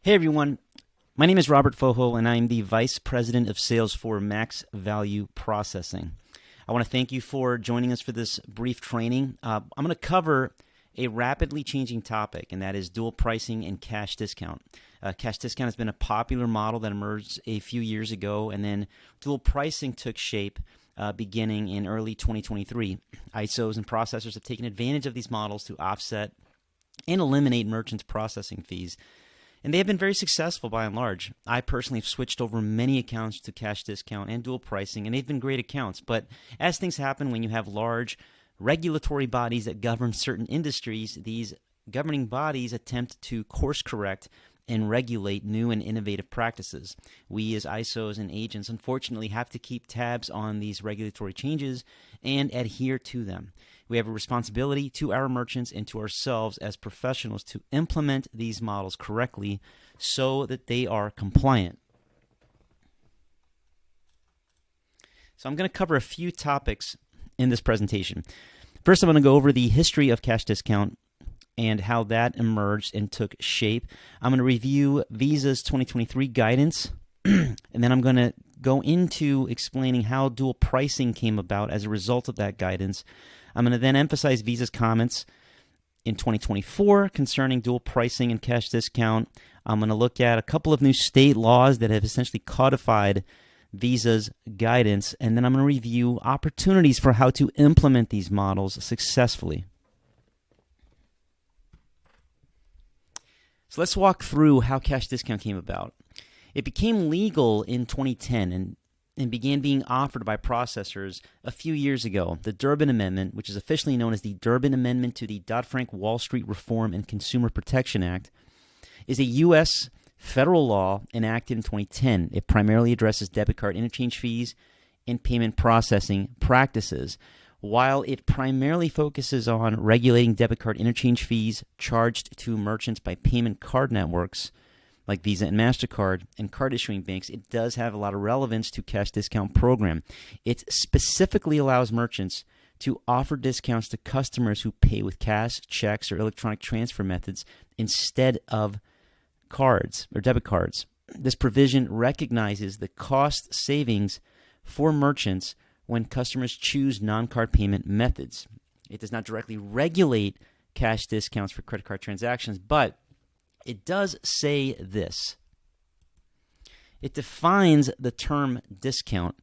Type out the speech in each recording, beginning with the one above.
Hey everyone, my name is Robert Foho and I'm the Vice President of Sales for Max Value Processing. I want to thank you for joining us for this brief training. I'm going to cover a rapidly changing topic, and that is dual pricing and cash discount. Cash discount has been a popular model that emerged a few years ago, and then dual pricing took shape beginning in early 2023. ISOs and processors have taken advantage of these models to offset and eliminate merchants' processing fees. And they have been very successful by and large. I personally have switched over many accounts to cash discount and dual pricing, and they've been great accounts. But as things happen when you have large regulatory bodies that govern certain industries, these governing bodies attempt to course correct and regulate new and innovative practices. We as ISOs and agents unfortunately have to keep tabs on these regulatory changes and adhere to them. We have a responsibility to our merchants and to ourselves as professionals to implement these models correctly so that they are compliant. So I'm going to cover a few topics in this presentation. First, I'm going to go over the history of cash discount and how that emerged and took shape. I'm going to review Visa's 2023 guidance, and then I'm going to go into explaining how dual pricing came about as a result of that guidance. I'm going to then emphasize Visa's comments in 2024 concerning dual pricing and cash discount. I'm going to look at a couple of new state laws that have essentially codified Visa's guidance, and then I'm going to review opportunities for how to implement these models successfully. So let's walk through how cash discount came about. It became legal in 2010 and began being offered by processors a few years ago. The Durbin Amendment, which is officially known as the Durbin Amendment to the Dodd-Frank Wall Street Reform and Consumer Protection Act, is a U.S. federal law enacted in 2010. It primarily addresses debit card interchange fees and payment processing practices. While it primarily focuses on regulating debit card interchange fees charged to merchants by payment card networks like Visa and MasterCard and card issuing banks, it does have a lot of relevance to cash discount program. It specifically allows merchants to offer discounts to customers who pay with cash, checks, or electronic transfer methods instead of cards or debit cards. This provision recognizes the cost savings for merchants when customers choose non-card payment methods. It does not directly regulate cash discounts for credit card transactions, but it does say this. It defines the term discount,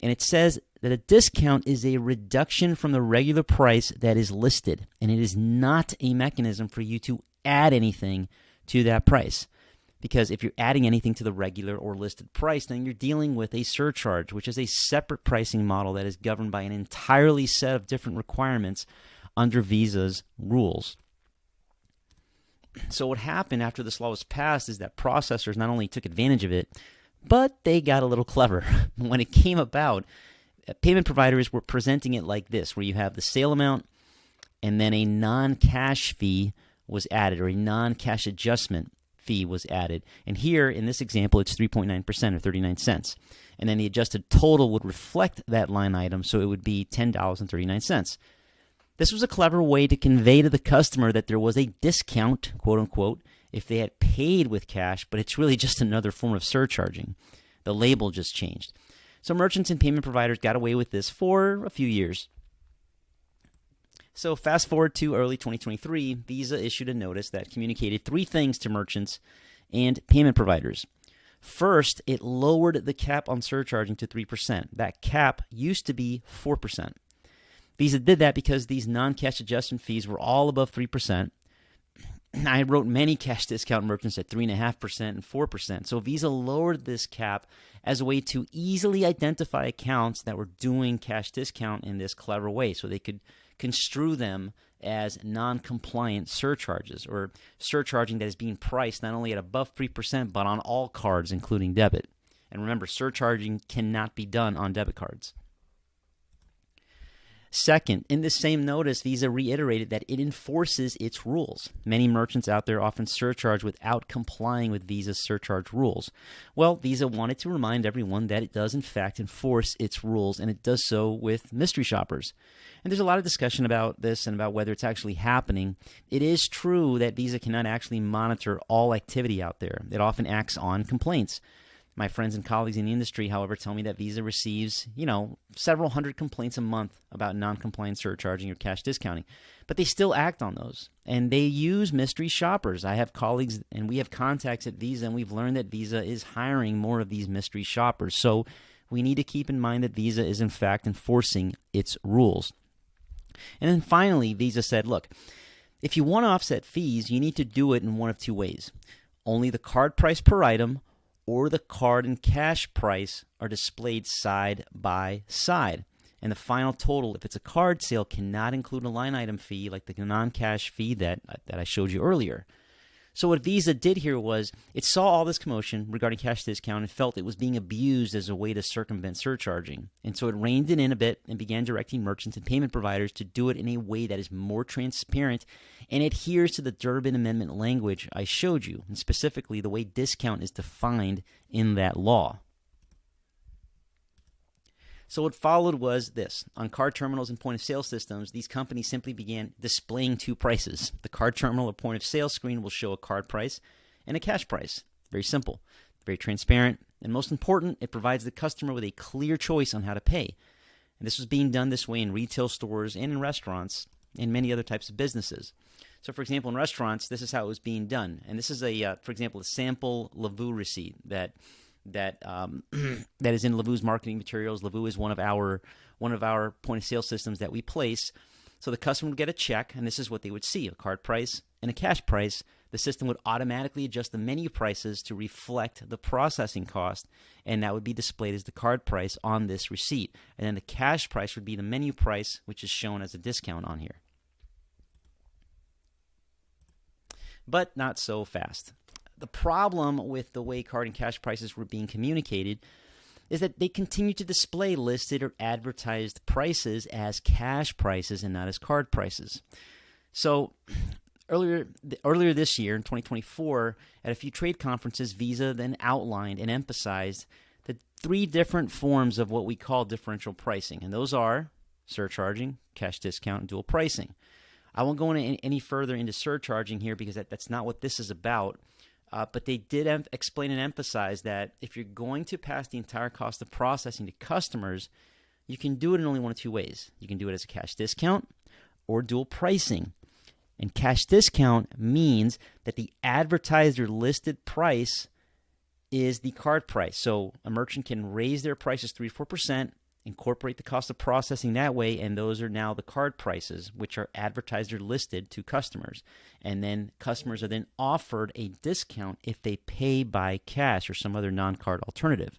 and it says that a discount is a reduction from the regular price that is listed, and it is not a mechanism for you to add anything to that price. Because if you're adding anything to the regular or listed price, then you're dealing with a surcharge, which is a separate pricing model that is governed by an entirely set of different requirements under Visa's rules. So what happened after this law was passed is that processors not only took advantage of it, but they got a little clever. When it came about, payment providers were presenting it like this, where you have the sale amount and then a non-cash fee was added, or a non-cash adjustment fee was added. And here, in this example, it's 3.9% or 39 cents. And then the adjusted total would reflect that line item, so it would be $10.39. This was a clever way to convey to the customer that there was a discount, quote unquote, if they had paid with cash, but it's really just another form of surcharging. The label just changed. So merchants and payment providers got away with this for a few years. So fast forward to early 2023, Visa issued a notice that communicated three things to merchants and payment providers. First, it lowered the cap on surcharging to 3%. That cap used to be 4%. Visa did that because these non-cash adjustment fees were all above 3%. I wrote many cash discount merchants at 3.5% and 4%. So Visa lowered this cap as a way to easily identify accounts that were doing cash discount in this clever way, so they could construe them as non-compliant surcharges, or surcharging that is being priced not only at above 3%, but on all cards, including debit. And remember, surcharging cannot be done on debit cards. Second, in this same notice, Visa reiterated that it enforces its rules. Many merchants out there often surcharge without complying with Visa's surcharge rules. Well, Visa wanted to remind everyone that it does in fact enforce its rules, and it does so with mystery shoppers. And there's a lot of discussion about this and about whether it's actually happening. It is true that Visa cannot actually monitor all activity out there. It often acts on complaints. My friends and colleagues in the industry, however, tell me that Visa receives, several hundred complaints a month about non-compliant surcharging or cash discounting. But they still act on those, and they use mystery shoppers. I have colleagues, and we have contacts at Visa, and we've learned that Visa is hiring more of these mystery shoppers. So we need to keep in mind that Visa is, in fact, enforcing its rules. And then finally, Visa said, look, if you want to offset fees, you need to do it in one of two ways. Only the card price per item or the card and cash price are displayed side by side. And the final total, if it's a card sale, cannot include a line item fee like the non-cash fee that I showed you earlier. So what Visa did here was it saw all this commotion regarding cash discount and felt it was being abused as a way to circumvent surcharging. And so it reined it in a bit and began directing merchants and payment providers to do it in a way that is more transparent and adheres to the Durbin Amendment language I showed you, and specifically the way discount is defined in that law. So what followed was this. On card terminals and point-of-sale systems, these companies simply began displaying two prices. The card terminal or point-of-sale screen will show a card price and a cash price. Very simple, very transparent, and most important, it provides the customer with a clear choice on how to pay. And this was being done this way in retail stores and in restaurants and many other types of businesses. So, for example, in restaurants, this is how it was being done. And this is, for example, a sample Lavu receipt that is in Lavu's marketing materials. Lavu is one of our point of sale systems that we place. So the customer would get a check, and this is what they would see: a card price and a cash price. The system would automatically adjust the menu prices to reflect the processing cost, and that would be displayed as the card price on this receipt. And then the cash price would be the menu price, which is shown as a discount on here. But not so fast. The problem with the way card and cash prices were being communicated is that they continue to display listed or advertised prices as cash prices and not as card prices. So earlier this year, in 2024, at a few trade conferences, Visa then outlined and emphasized the three different forms of what we call differential pricing, and those are surcharging, cash discount, and dual pricing. I won't go any further into surcharging here because that's not what this is about. But they did explain and emphasize that if you're going to pass the entire cost of processing to customers, you can do it in only one of two ways. You can do it as a cash discount or dual pricing. And cash discount means that the advertised or listed price is the card price. So a merchant can raise their prices 3-4%, incorporate the cost of processing that way, and those are now the card prices, which are advertised or listed to customers. And then customers are then offered a discount if they pay by cash or some other non-card alternative.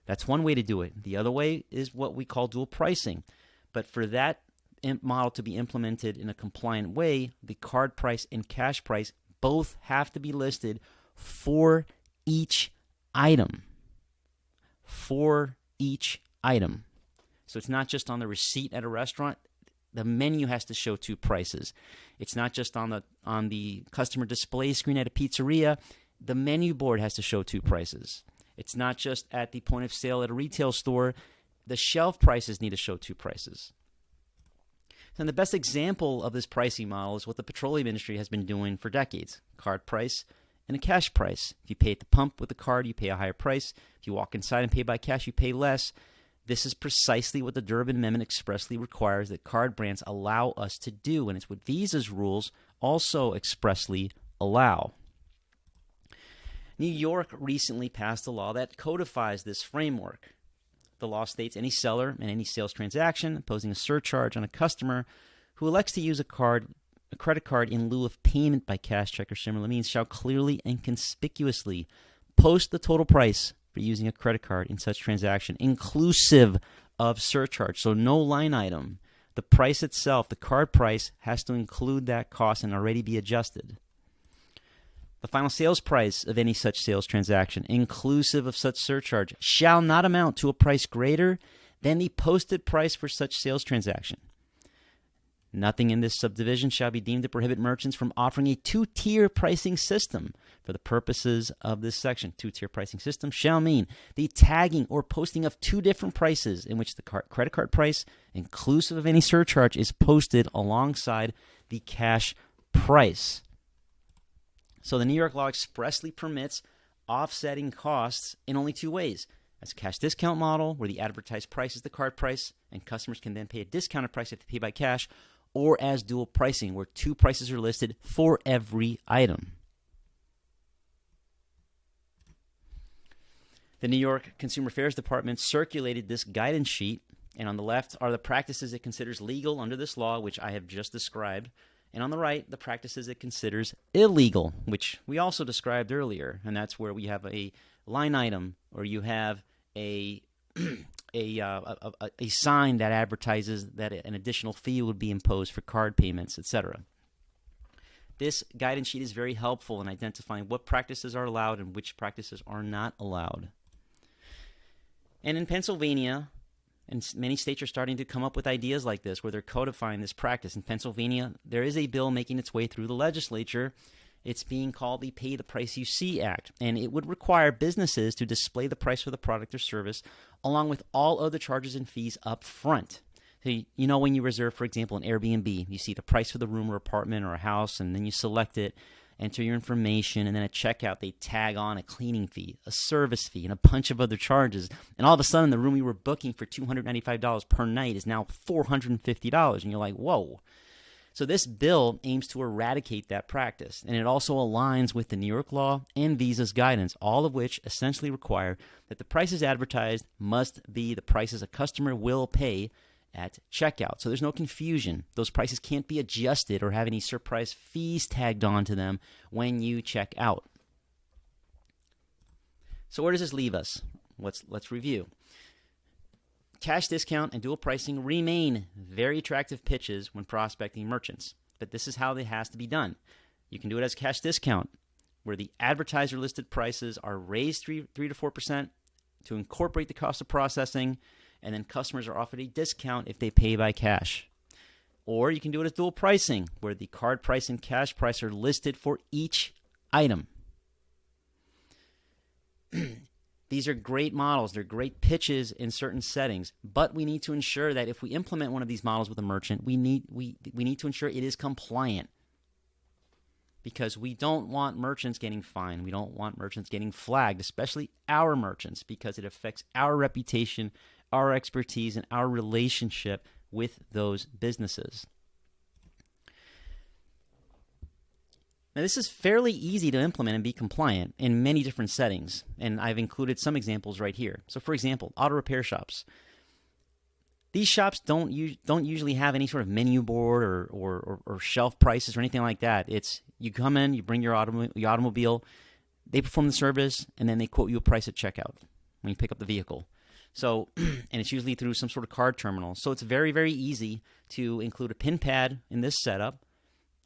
That's one way to do it. The other way is what we call dual pricing. But for that model to be implemented in a compliant way, the card price and cash price both have to be listed for each item. For each item. So it's not just on the receipt at a restaurant. The menu has to show two prices. It's not just on the customer display screen at a pizzeria. The menu board has to show two prices. It's not just at the point of sale at a retail store. The shelf prices need to show two prices. And the best example of this pricing model is what the petroleum industry has been doing for decades: card price and a cash price. If you pay at the pump with a card, you pay a higher price. If you walk inside and pay by cash, you pay less. This is precisely what the Durbin Amendment expressly requires that card brands allow us to do, and it's what Visa's rules also expressly allow. New York recently passed a law that codifies this framework. The law states any seller and any sales transaction imposing a surcharge on a customer who elects to use a credit card in lieu of payment by cash, check, or similar means shall clearly and conspicuously post the total price for using a credit card in such transaction, inclusive of surcharge. So no line item. The price itself, the card price, has to include that cost and already be adjusted. The final sales price of any such sales transaction, inclusive of such surcharge, shall not amount to a price greater than the posted price for such sales transaction. Nothing in this subdivision shall be deemed to prohibit merchants from offering a two-tier pricing system. For the purposes of this section, two-tier pricing system shall mean the tagging or posting of two different prices in which the credit card price, inclusive of any surcharge, is posted alongside the cash price. So the New York law expressly permits offsetting costs in only two ways. As a cash discount model, where the advertised price is the card price, and customers can then pay a discounted price if they pay by cash, or as dual pricing, where two prices are listed for every item. The New York Consumer Affairs Department circulated this guidance sheet, and on the left are the practices it considers legal under this law, which I have just described, and on the right, the practices it considers illegal, which we also described earlier, and that's where we have a line item, or you have a sign that advertises that an additional fee would be imposed for card payments, etc. This guidance sheet is very helpful in identifying what practices are allowed and which practices are not allowed. And in Pennsylvania, and many states are starting to come up with ideas like this where they're codifying this practice. In Pennsylvania, there is a bill making its way through the legislature. It's being called the Pay the Price You See Act, and it would require businesses to display the price for the product or service along with all other charges and fees up front. So you know, when you reserve, for example, an Airbnb, you see the price for the room or apartment or a house, and then you select it, enter your information, and then at checkout they tag on a cleaning fee, a service fee, and a bunch of other charges. And all of a sudden, the room you were booking for $295 per night is now $450, and you're like, whoa. So this bill aims to eradicate that practice, and it also aligns with the New York law and Visa's guidance, all of which essentially require that the prices advertised must be the prices a customer will pay at checkout. So there's no confusion. Those prices can't be adjusted or have any surprise fees tagged onto them when you check out. So where does this leave us? Let's review. Cash discount and dual pricing remain very attractive pitches when prospecting merchants, but this is how it has to be done. You can do it as cash discount, where the advertiser listed prices are raised 3 to 4% to incorporate the cost of processing, and then customers are offered a discount if they pay by cash. Or you can do it as dual pricing, where the card price and cash price are listed for each item. These are great models. They're great pitches in certain settings, but we need to ensure that if we implement one of these models with a merchant, we need to ensure it is compliant, because we don't want merchants getting fined. We don't want merchants getting flagged, especially our merchants, because it affects our reputation, our expertise, and our relationship with those businesses. Now, this is fairly easy to implement and be compliant in many different settings, and I've included some examples right here. So, for example, auto repair shops. These shops don't usually have any sort of menu board or shelf prices or anything like that. It's you come in, you bring your automobile, they perform the service, and then they quote you a price at checkout when you pick up the vehicle. So, and it's usually through some sort of card terminal. So it's very, very easy to include a PIN pad in this setup,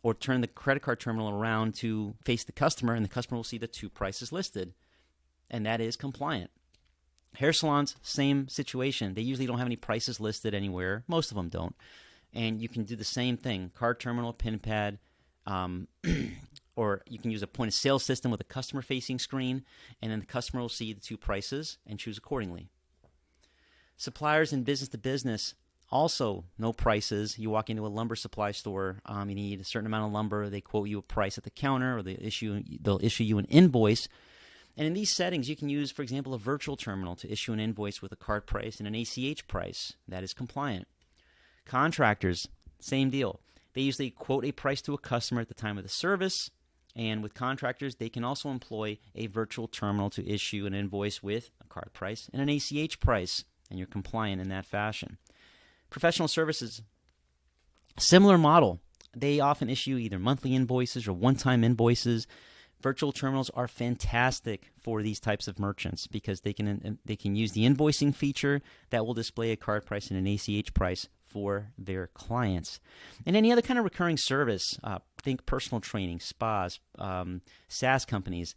or turn the credit card terminal around to face the customer, and the customer will see the two prices listed, and that is compliant. Hair salons, same situation. They usually don't have any prices listed anywhere. Most of them don't. And you can do the same thing, card terminal, PIN pad, or you can use a point-of-sale system with a customer-facing screen, and then the customer will see the two prices and choose accordingly. Suppliers and business-to-business, also no prices. You walk into a lumber supply store, you need a certain amount of lumber. They quote you a price at the counter, or they'll issue you an invoice. And in these settings, you can use, for example, a virtual terminal to issue an invoice with a card price and an ACH price. That is compliant. Contractors, same deal. They usually quote a price to a customer at the time of the service. And with contractors, they can also employ a virtual terminal to issue an invoice with a card price and an ACH price, and you're compliant in that fashion. Professional services, similar model. They often issue either monthly invoices or one-time invoices. Virtual terminals are fantastic for these types of merchants because they can use the invoicing feature that will display a card price and an ACH price for their clients. And any other kind of recurring service, think personal training, spas, SaaS companies,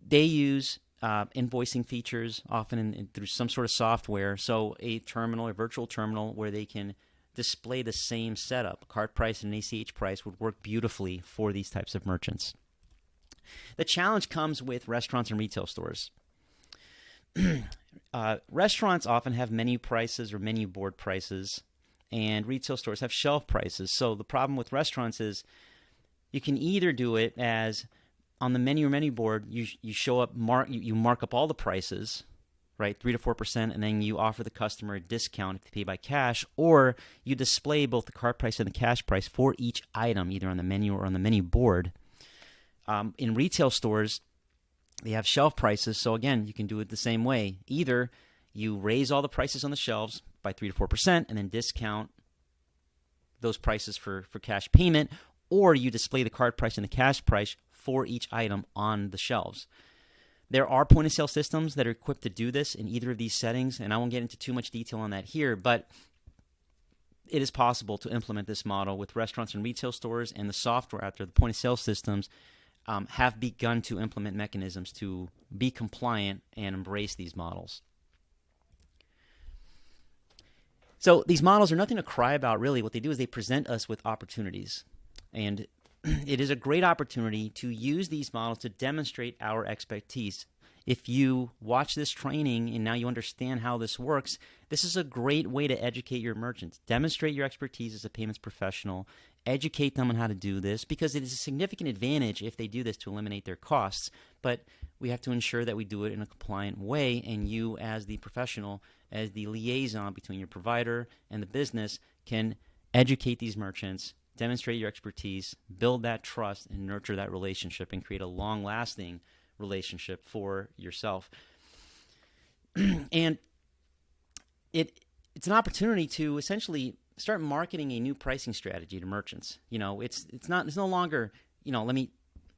they use invoicing features often through some sort of software. So a terminal, a virtual terminal where they can display the same setup. Cart price and an ACH price would work beautifully for these types of merchants. The challenge comes with restaurants and retail stores. Restaurants often have menu prices or menu board prices, and retail stores have shelf prices. So the problem with restaurants is you can either do it as on the menu or menu board, you show up, you mark up all the prices, right, 3 to 4%, and then you offer the customer a discount if they pay by cash, or you display both the cart price and the cash price for each item, either on the menu or on the menu board. In retail stores, they have shelf prices, so again, you can do it the same way. Either you raise all the prices on the shelves by 3 to 4% and then discount those prices for cash payment, or you display the cart price and the cash price for each item on the shelves. There are point-of-sale systems that are equipped to do this in either of these settings, and I won't get into too much detail on that here, but it is possible to implement this model with restaurants and retail stores, and the software out there, the point-of-sale systems, have begun to implement mechanisms to be compliant and embrace these models. So these models are nothing to cry about, really. What they do is they present us with opportunities. And it is a great opportunity to use these models to demonstrate our expertise. If you watch this training and now you understand how this works, this is a great way to educate your merchants. Demonstrate your expertise as a payments professional. Educate them on how to do this, because it is a significant advantage if they do this to eliminate their costs. But we have to ensure that we do it in a compliant way, and you as the professional, as the liaison between your provider and the business, can educate these merchants, demonstrate your expertise, build that trust, and nurture that relationship and create a long-lasting relationship for yourself. And it's an opportunity to essentially start marketing a new pricing strategy to merchants. It's no longer, let me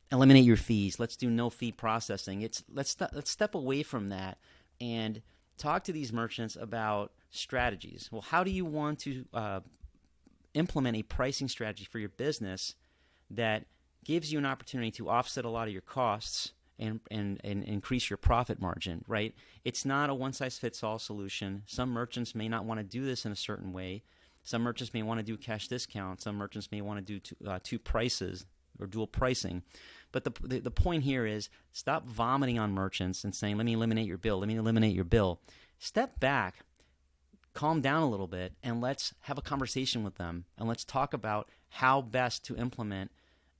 eliminate your fees. Let's do no fee processing. Let's step away from that and talk to these merchants about strategies. Well, how do you want to implement a pricing strategy for your business that gives you an opportunity to offset a lot of your costs and increase your profit margin, right? It's not a one-size-fits-all solution. Some merchants may not want to do this in a certain way. Some merchants may want to do cash discount. Some merchants may want to do two prices or dual pricing. But the point here is, stop vomiting on merchants and saying, let me eliminate your bill. Let me eliminate your bill. Step back, calm down a little bit, and let's have a conversation with them. And let's talk about how best to implement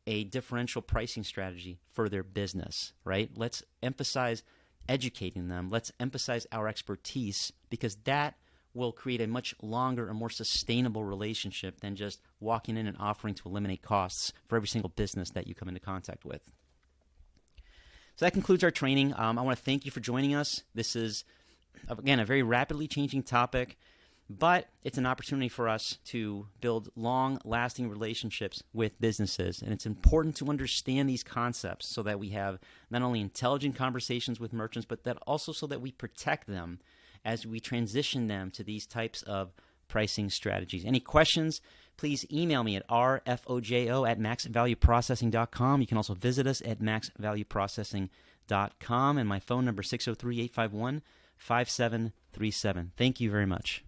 a differential pricing strategy for their business, right? Let's emphasize educating them. Let's emphasize our expertise, because that will create a much longer and more sustainable relationship than just walking in and offering to eliminate costs for every single business that you come into contact with. So that concludes our training. I want to thank you for joining us. This is, again, a very rapidly changing topic, but it's an opportunity for us to build long-lasting relationships with businesses. And it's important to understand these concepts so that we have not only intelligent conversations with merchants, but that also so that we protect them as we transition them to these types of pricing strategies. Any questions, please email me at rfojo@maxvalueprocessing.com. You can also visit us at maxvalueprocessing.com, and my phone number 603-851-5737. Thank you very much.